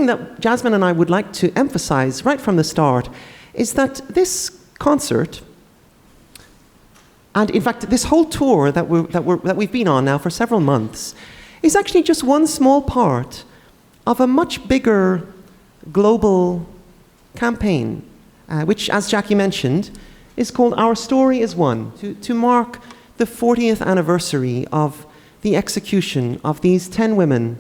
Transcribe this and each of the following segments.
thing that Jasmine and I would like to emphasize right from the start is that this concert, and in fact this whole tour that we've been on now for several months, is actually just one small part of a much bigger global campaign, which, as Jackie mentioned, is called Our Story is One, to mark the 40th anniversary of the execution of these 10 women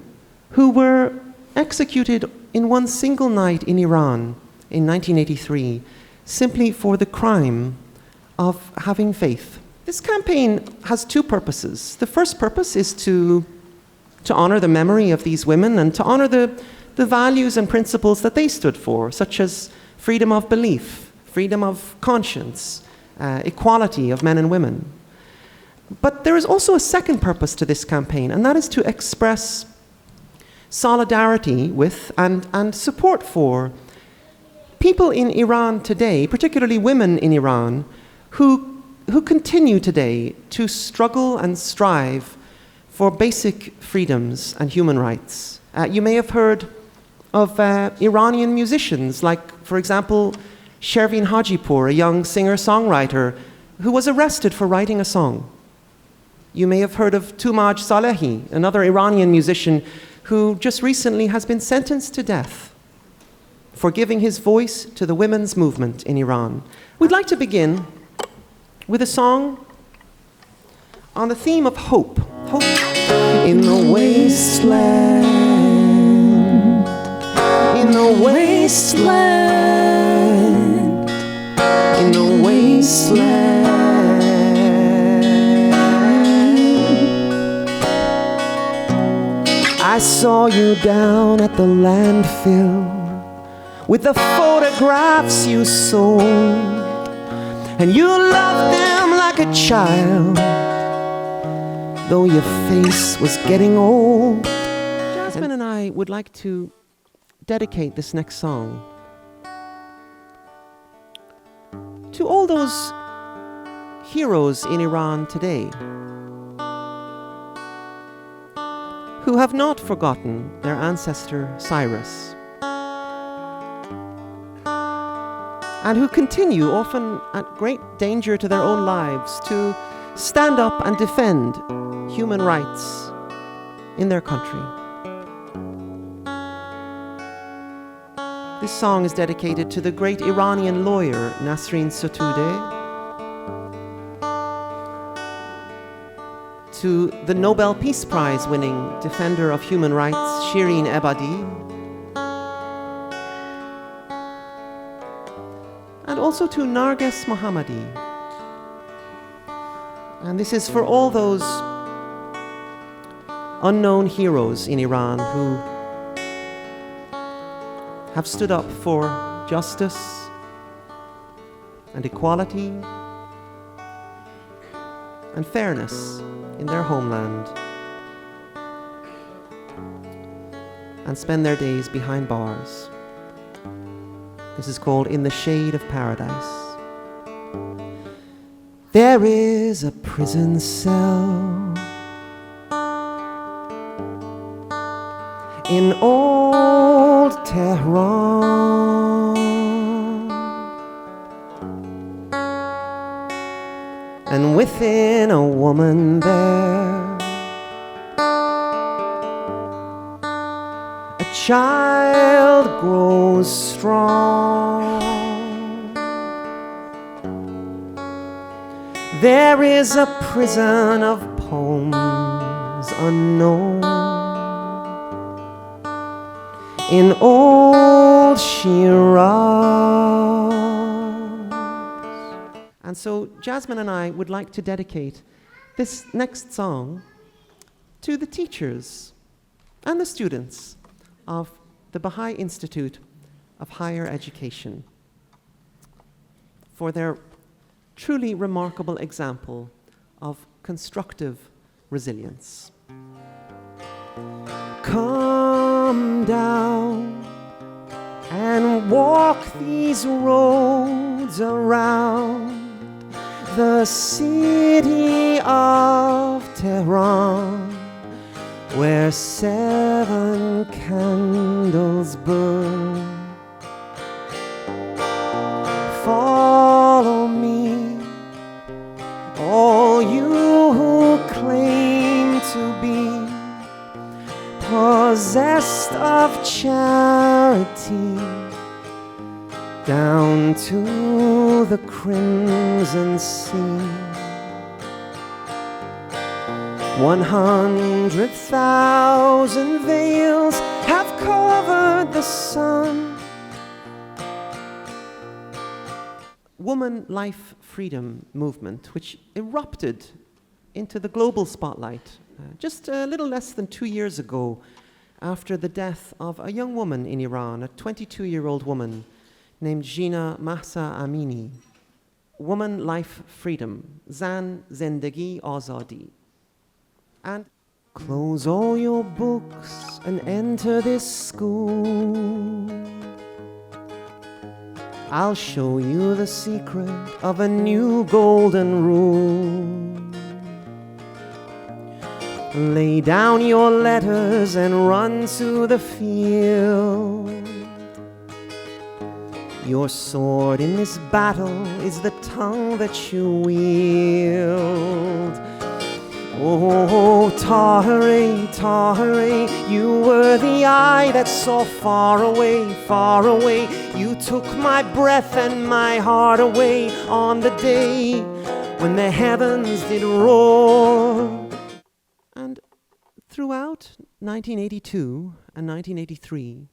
who were executed in one single night in Iran in 1983, simply for the crime of having faith. This campaign has two purposes. The first purpose is to honor the memory of these women and to honor the values and principles that they stood for, such as freedom of belief, freedom of conscience, equality of men and women. But there is also a second purpose to this campaign, and that is to express solidarity with and support for people in Iran today, particularly women in Iran, who continue today to struggle and strive for basic freedoms and human rights. You may have heard of Iranian musicians, like, for example, Shervin Hajipour, a young singer-songwriter who was arrested for writing a song. You may have heard of Tumaj Salehi, another Iranian musician who just recently has been sentenced to death for giving his voice to the women's movement in Iran. We'd like to begin with a song on the theme of hope. Hope in the wasteland, in the wasteland, in the wasteland. I saw you down at the landfill with the photographs you sold, and you loved them like a child, though your face was getting old. Jasmine and I would like to dedicate this next song to all those heroes in Iran today who have not forgotten their ancestor Cyrus, and who continue, often at great danger to their own lives, to stand up and defend human rights in their country. This song is dedicated to the great Iranian lawyer Nasrin Sotoudeh, to the Nobel Peace Prize winning defender of human rights Shirin Ebadi, and also to Narges Mohammadi. And this is for all those unknown heroes in Iran who have stood up for justice and equality and fairness in their homeland, and spend their days behind bars. This is called In the Shade of Paradise. There is a prison cell in old Tehran, and within a woman there, a child grows strong. There is a prison of poems unknown in old Shiraz. And so Jasmine and I would like to dedicate this next song to the teachers and the students of the Bahai Institute of Higher Education for their truly remarkable example of constructive resilience. Come down and walk these roads around the city of Tehran. where 7 candles burn. Follow me, all you who claim to be possessed of charity, down to the crimson sea. 100,000 veils have covered the sun. Woman Life Freedom movement, which erupted into the global spotlight just a little less than 2 years ago, after the death of a young woman in Iran, a 22-year-old woman named Jina Mahsa Amini. Woman Life Freedom, Zan Zendagi Azadi. And close all your books and enter this school. I'll show you the secret of a new golden rule. Lay down your letters and run to the field. Your sword in this battle is the tongue that you wield. Oh, Tahare, Tahare, you were the eye that saw far away, far away. You took my breath and my heart away on the day when the heavens did roar. And throughout 1982 and 1983,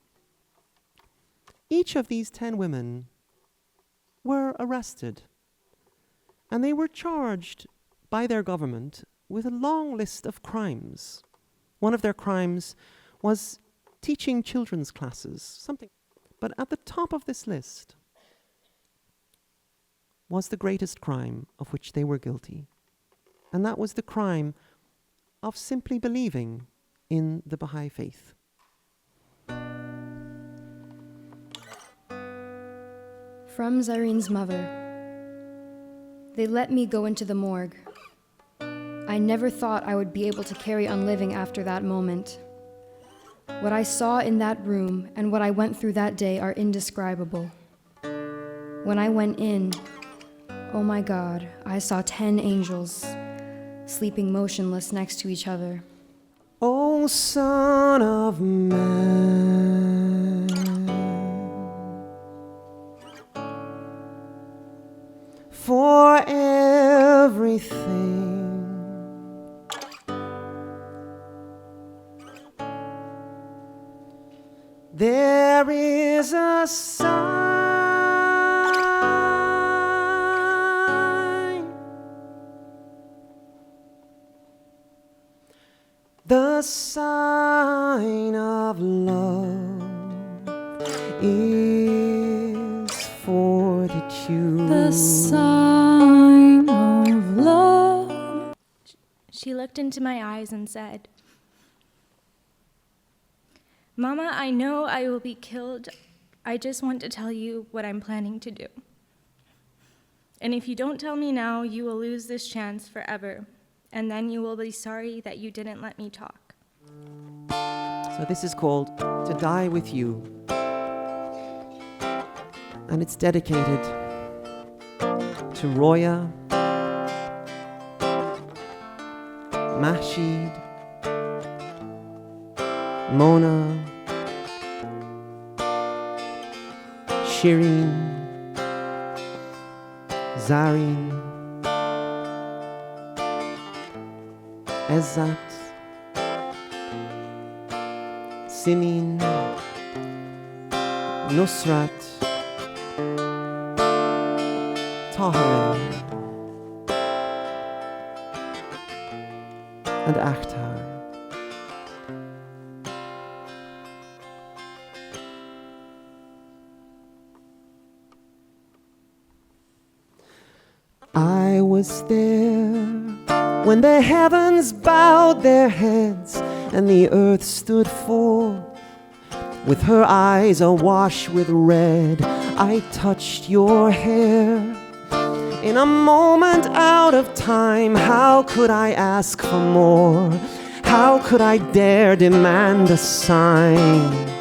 each of these 10 women were arrested, and they were charged by their government with a long list of crimes. One of their crimes was teaching children's classes, something. But at the top of this list was the greatest crime of which they were guilty, and that was the crime of simply believing in the Bahai faith. From Zarine's mother. They let me go into the morgue. I never thought I would be able to carry on living after that moment. What I saw in that room and what I went through that day are indescribable. When I went in, oh my God, I saw 10 angels sleeping motionless next to each other. O Son of Man, for everything there is a sign, the sign of love is fortitude. The sign of love. She looked into my eyes and said, "Mama, I know I will be killed. I just want to tell you what I'm planning to do. And if you don't tell me now, you will lose this chance forever. And then you will be sorry that you didn't let me talk." So this is called To Die With You. And it's dedicated to Roya, Mahshid, Mona, Shireen, Zareen, Ezzat, Simin, Nusrat, Tahare, and Akhtar. I was there when the heavens bowed their heads and the earth stood forth with her eyes awash with red. I touched your hair in a moment out of time. How could I ask for more? How could I dare demand a sign?